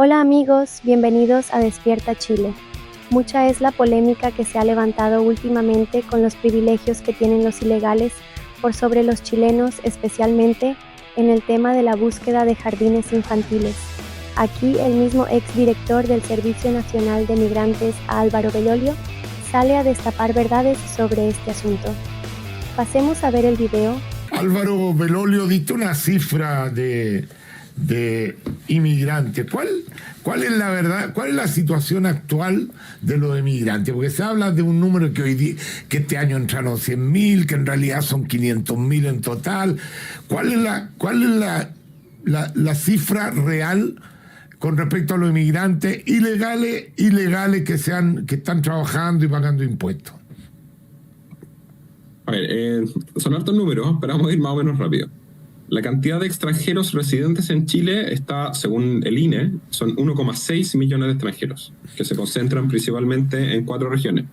Hola amigos, bienvenidos a Despierta Chile. Mucha es la polémica que se ha levantado últimamente con los privilegios que tienen los ilegales por sobre los chilenos, especialmente en el tema de la búsqueda de jardines infantiles. Aquí el mismo exdirector del Servicio Nacional de Migrantes, Álvaro Bellolio, sale a destapar verdades sobre este asunto. Pasemos a ver el video. Álvaro Bellolio, diste una cifra de inmigrantes. ¿Cuál es la verdad? ¿Cuál es la situación actual de los inmigrantes? Porque se habla de un número que este año entraron 100.000, que en realidad son 500.000 en total. ¿Cuál es la cifra real con respecto a los inmigrantes ilegales que están trabajando y pagando impuestos? A ver, son hartos números, pero vamos a ir más o menos rápido. La cantidad de extranjeros residentes en Chile está, según el INE, son 1,6 millones de extranjeros, que se concentran principalmente en 4 regiones: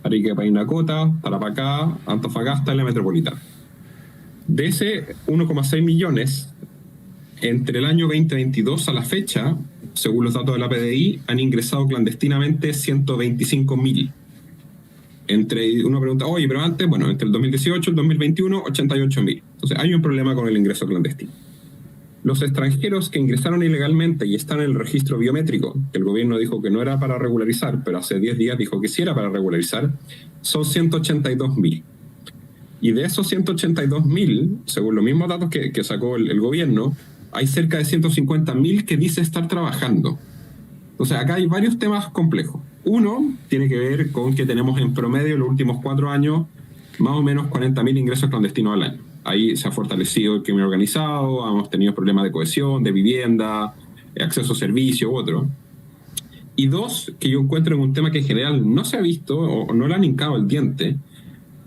Arica, Parinacota, Tarapacá, Antofagasta y la metropolitana. De ese 1,6 millones, entre el año 2022 a la fecha, según los datos de la PDI, han ingresado clandestinamente 125.000. Uno pregunta, oye, pero antes, bueno, entre el 2018 y el 2021, 88.000. Entonces hay un problema con el ingreso clandestino. Los extranjeros que ingresaron ilegalmente y están en el registro biométrico, que el gobierno dijo que no era para regularizar, pero hace 10 días dijo que sí era para regularizar, son 182.000. Y de esos 182.000, según los mismos datos que sacó el gobierno, hay cerca de 150.000 que dice estar trabajando. Entonces acá hay varios temas complejos. Uno tiene que ver con que tenemos en promedio en los últimos 4 años más o menos 40.000 ingresos clandestinos al año. Ahí se ha fortalecido el crimen organizado, hemos tenido problemas de cohesión, de vivienda, acceso a servicios u otro. Y dos, que yo encuentro en un tema que en general no se ha visto o no le han hincado el diente,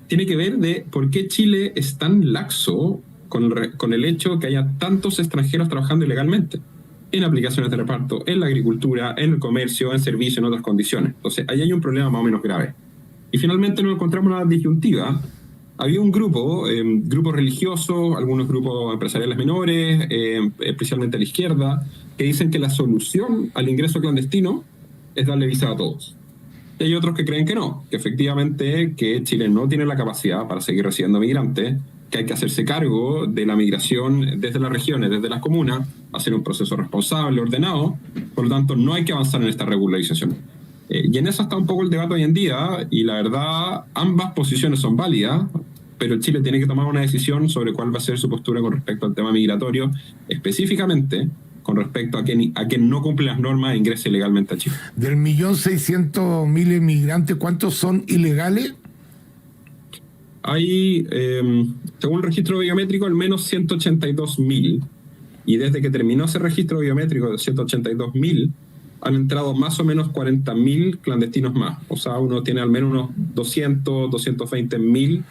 tiene que ver de por qué Chile es tan laxo con el hecho que haya tantos extranjeros trabajando ilegalmente en aplicaciones de reparto, en la agricultura, en el comercio, en servicios, en otras condiciones. Entonces, ahí hay un problema más o menos grave. Y finalmente nos encontramos una disyuntiva. Había un grupo, grupos religiosos, algunos grupos empresariales menores, especialmente a la izquierda, que dicen que la solución al ingreso clandestino es darle visa a todos. Y hay otros que creen que no, que efectivamente que Chile no tiene la capacidad para seguir recibiendo migrantes, que hay que hacerse cargo de la migración desde las regiones, desde las comunas, hacer un proceso responsable, ordenado, por lo tanto no hay que avanzar en esta regularización. Y en eso está un poco el debate hoy en día, y la verdad ambas posiciones son válidas, pero Chile tiene que tomar una decisión sobre cuál va a ser su postura con respecto al tema migratorio, específicamente con respecto a quien no cumple las normas e ingrese ilegalmente a Chile. Del 1.600.000 inmigrantes, ¿cuántos son ilegales? Hay, según el registro biométrico, al menos 182.000. Y desde que terminó ese registro biométrico de 182.000, han entrado más o menos 40.000 clandestinos más. O sea, uno tiene al menos unos 220.000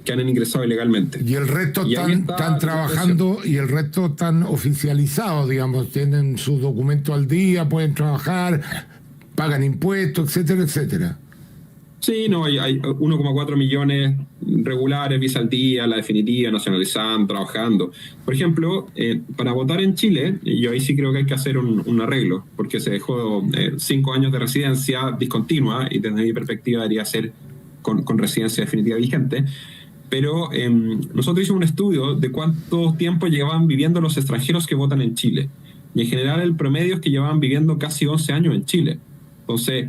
que han ingresado ilegalmente. Y el resto están trabajando, y el resto están oficializados, digamos, tienen sus documentos al día, pueden trabajar, pagan impuestos, etcétera, etcétera. Sí, no, hay 1,4 millones regulares, visa al día, la definitiva, nacionalizando, trabajando. Por ejemplo, para votar en Chile, yo ahí sí creo que hay que hacer un arreglo, porque se dejó 5 años de residencia discontinua, y desde mi perspectiva debería ser con residencia definitiva vigente. Pero nosotros hicimos un estudio de cuánto tiempo llevaban viviendo los extranjeros que votan en Chile. Y en general el promedio es que llevaban viviendo casi 11 años en Chile. Entonces,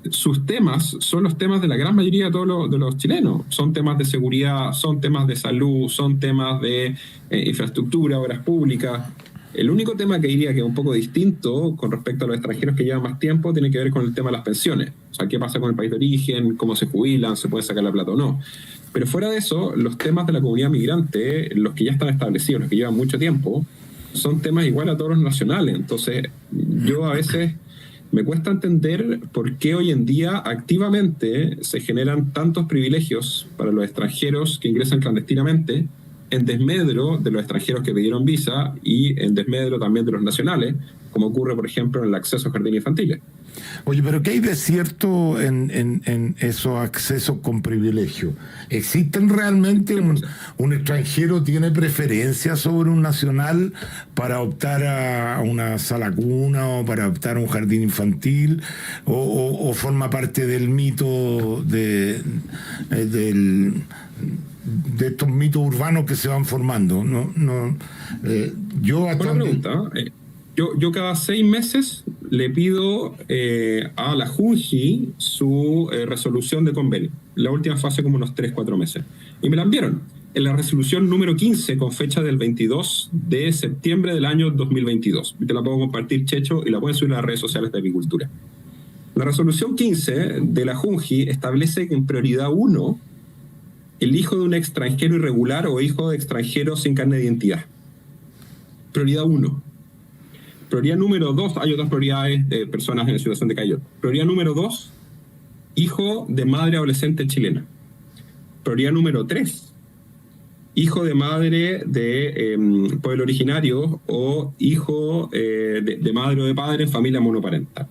sus temas son los temas de la gran mayoría de los chilenos. Son temas de seguridad, son temas de salud, son temas de infraestructura, obras públicas. El único tema que diría que es un poco distinto con respecto a los extranjeros que llevan más tiempo tiene que ver con el tema de las pensiones. O sea, qué pasa con el país de origen, cómo se jubilan, se puede sacar la plata o no. Pero fuera de eso, los temas de la comunidad migrante, los que ya están establecidos, los que llevan mucho tiempo, son temas igual a todos los nacionales. Entonces, yo a veces me cuesta entender por qué hoy en día activamente se generan tantos privilegios para los extranjeros que ingresan clandestinamente en desmedro de los extranjeros que pidieron visa y en desmedro también de los nacionales, como ocurre, por ejemplo, en el acceso a jardines infantiles. Oye, pero ¿qué hay de cierto en esos accesos con privilegio? ¿Existen realmente un extranjero tiene preferencia sobre un nacional para optar a una sala cuna o para optar a un jardín infantil? ¿O forma parte del mito de estos mitos urbanos que se van formando? Buena pregunta. Yo cada 6 meses le pido a la Junji su resolución de convenio. La última fue hace como unos 3-4 meses. Y me la enviaron. En la resolución número 15, con fecha del 22 de septiembre del año 2022. Te la puedo compartir, Checho, y la pueden subir a las redes sociales de Agricultura. La resolución 15 de la Junji establece que en prioridad 1, el hijo de un extranjero irregular o hijo de extranjero sin carnet de identidad. Prioridad 1. Prioridad número 2, hay otras prioridades de personas en situación de calle. Prioridad número 2, hijo de madre adolescente chilena. Prioridad número 3, hijo de madre de pueblo originario o hijo de madre o de padre en familia monoparental.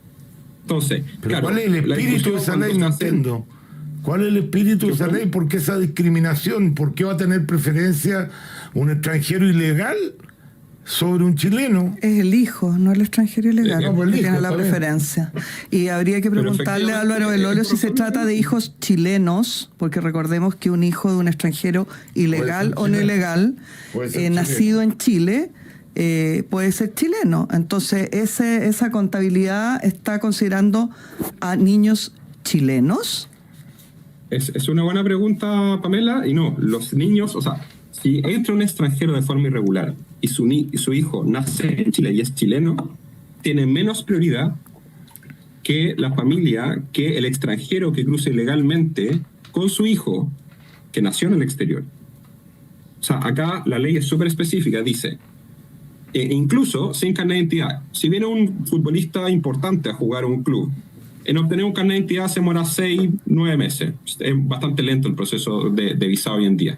Entonces, pero claro, ¿cuál es el espíritu de esa ley? No entiendo. ¿Cuál es el espíritu de esa ley? ¿Por qué esa discriminación? ¿Por qué va a tener preferencia un extranjero ilegal sobre un chileno? Es el hijo, no el extranjero ilegal, no, pues que hijo, tiene la preferencia. Y habría que preguntarle a Álvaro Belolio si se trata de hijos chilenos, porque recordemos que un hijo de un extranjero ilegal o no ilegal, nacido en Chile, puede ser chileno. Entonces, esa contabilidad está considerando a niños chilenos. Es una buena pregunta, Pamela, y no, los niños, o sea, si entra un extranjero de forma irregular y su hijo nace en Chile y es chileno, tiene menos prioridad que la familia, que el extranjero que cruce ilegalmente con su hijo que nació en el exterior. O sea, acá la ley es súper específica, dice, incluso sin carnet de identidad, si viene un futbolista importante a jugar a un club, en obtener un carnet de identidad se demora 6-9 meses. Es bastante lento el proceso de visado hoy en día.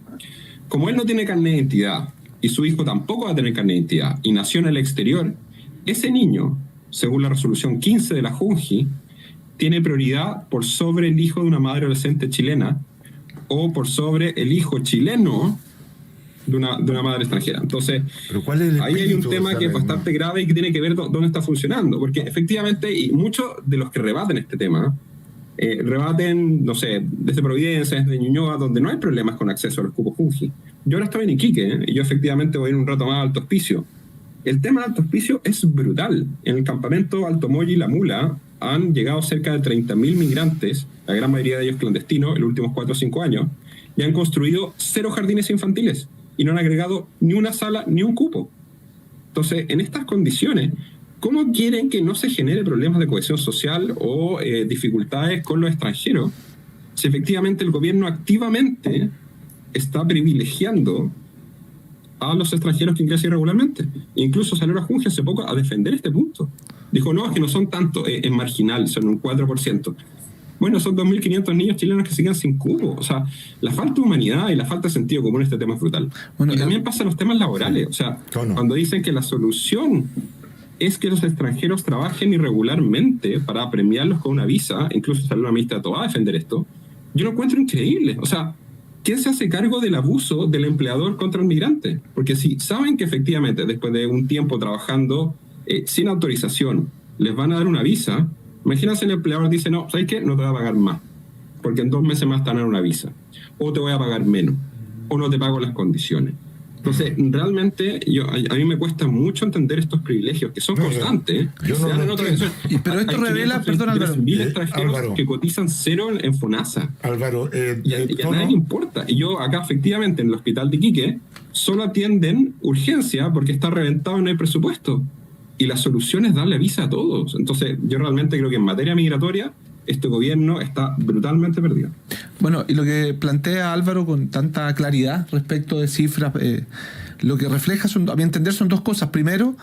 Como él no tiene carnet de identidad y su hijo tampoco va a tener carnet de identidad y nació en el exterior, ese niño, según la resolución 15 de la Junji, tiene prioridad por sobre el hijo de una madre adolescente chilena o por sobre el hijo chileno de una madre extranjera. Entonces, ahí hay un tema que es bastante grave y que tiene que ver dónde está funcionando, porque efectivamente, y muchos de los que rebaten este tema, rebaten, no sé, desde Providencia, desde Ñuñoa, donde no hay problemas con acceso a los cupos Junji. Yo ahora estoy en Iquique, y yo efectivamente voy a ir un rato más a Alto Hospicio. El tema de Alto Hospicio es brutal. En el campamento Alto Molle y La Mula han llegado cerca de 30.000 migrantes, la gran mayoría de ellos clandestinos, en los últimos 4 o 5 años, y han construido 0 jardines infantiles, y no han agregado ni una sala ni un cupo. Entonces, en estas condiciones, ¿cómo quieren que no se genere problemas de cohesión social o dificultades con los extranjeros si efectivamente el gobierno activamente está privilegiando a los extranjeros que ingresan irregularmente? Incluso salió la Junji hace poco a defender este punto. Dijo, no, es que no son tanto, es marginal, son un 4%. Bueno, son 2.500 niños chilenos que se quedan sin cupo. O sea, la falta de humanidad y la falta de sentido común en este tema es brutal. Bueno, y también pasa en los temas laborales. O sea, cuando dicen que la solución es que los extranjeros trabajen irregularmente para premiarlos con una visa, incluso salió una ministra Tobá a defender esto, yo lo encuentro increíble. O sea, ¿quién se hace cargo del abuso del empleador contra el migrante? Porque si saben que efectivamente después de un tiempo trabajando sin autorización les van a dar una visa, imagínense el empleador dice, no, ¿sabes qué? No te voy a pagar más, porque en 2 meses más te van a dar una visa, o te voy a pagar menos, o no te pago las condiciones. Entonces, realmente, a mí me cuesta mucho entender estos privilegios que son constantes. Pero esto revela, perdón, Álvaro, extranjeros que cotizan 0 en FONASA. Álvaro, y a nadie le importa. Y yo acá, efectivamente, en el hospital de Iquique, solo atienden urgencia porque está reventado y no hay presupuesto. Y la solución es darle visa a todos. Entonces, yo realmente creo que en materia migratoria, este gobierno está brutalmente perdido. Bueno, y lo que plantea Álvaro con tanta claridad respecto de cifras, lo que refleja, a mi entender, son 2 cosas. Primero,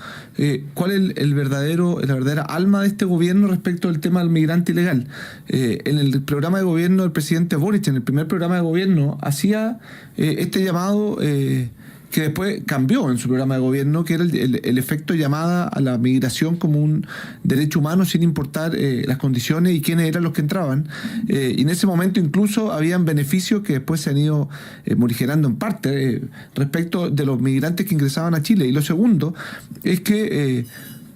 cuál es la verdadera alma de este gobierno respecto al tema del migrante ilegal. En el programa de gobierno del presidente Boric, en el primer programa de gobierno, hacía este llamado que después cambió en su programa de gobierno, que era el efecto llamada a la migración como un derecho humano sin importar las condiciones y quiénes eran los que entraban. Y en ese momento incluso habían beneficios que después se han ido morigerando en parte respecto de los migrantes que ingresaban a Chile. Y lo segundo es que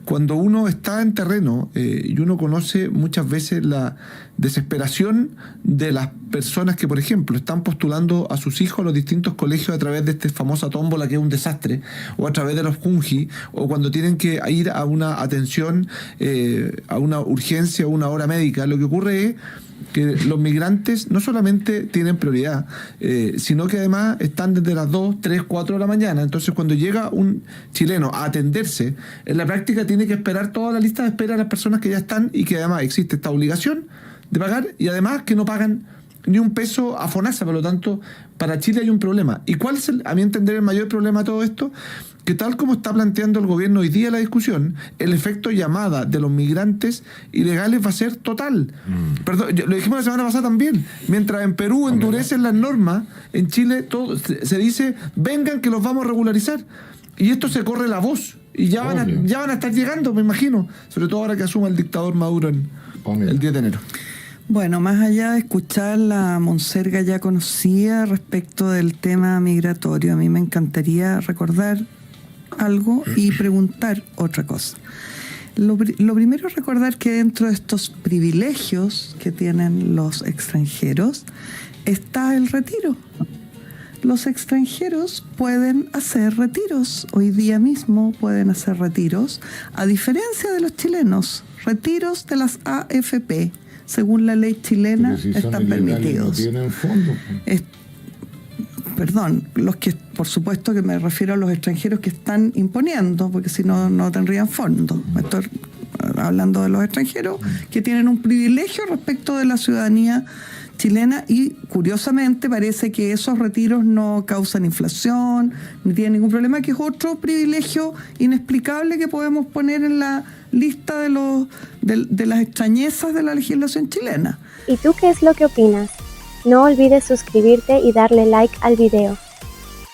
cuando uno está en terreno y uno conoce muchas veces la desesperación de las personas que, por ejemplo, están postulando a sus hijos a los distintos colegios a través de esta famosa tómbola que es un desastre, o a través de los Junji, o cuando tienen que ir a una atención, a una urgencia o una hora médica, lo que ocurre es que los migrantes no solamente tienen prioridad, sino que además están desde las 2, 3, 4 de la mañana. Entonces, cuando llega un chileno a atenderse, en la práctica tiene que esperar toda la lista de espera de las personas que ya están, y que además existe esta obligación de pagar, y además que no pagan ni un peso a FONASA. Por lo tanto, para Chile hay un problema. ¿Y cuál es, a mi entender, el mayor problema de todo esto? Que tal como está planteando el gobierno hoy día la discusión, el efecto llamada de los migrantes ilegales va a ser total. Perdón, lo dijimos la semana pasada también. Mientras en Perú endurecen las normas, en Chile todo se dice, vengan que los vamos a regularizar. Y esto se corre la voz. Y ya van a estar llegando, me imagino. Sobre todo ahora que asuma el dictador Maduro el 10 de enero. Bueno, más allá de escuchar la monserga ya conocida respecto del tema migratorio, a mí me encantaría recordar algo y preguntar otra cosa. Lo primero es recordar que dentro de estos privilegios que tienen los extranjeros está el retiro. Los extranjeros pueden hacer retiros, hoy día mismo pueden hacer retiros, a diferencia de los chilenos, retiros de las AFP, según la ley chilena, si están permitidos. No tienen fondo. Perdón, los que, por supuesto que me refiero a los extranjeros que están imponiendo, porque si no, no tendrían fondo. Estoy hablando de los extranjeros que tienen un privilegio respecto de la ciudadanía chilena, y curiosamente parece que esos retiros no causan inflación, ni tienen ningún problema, que es otro privilegio inexplicable que podemos poner en la lista de las extrañezas de la legislación chilena. ¿Y tú qué es lo que opinas? No olvides suscribirte y darle like al video.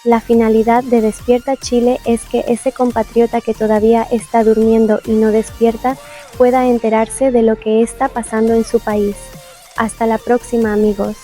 La finalidad de Despierta Chile es que ese compatriota que todavía está durmiendo y no despierta pueda enterarse de lo que está pasando en su país. Hasta la próxima, amigos.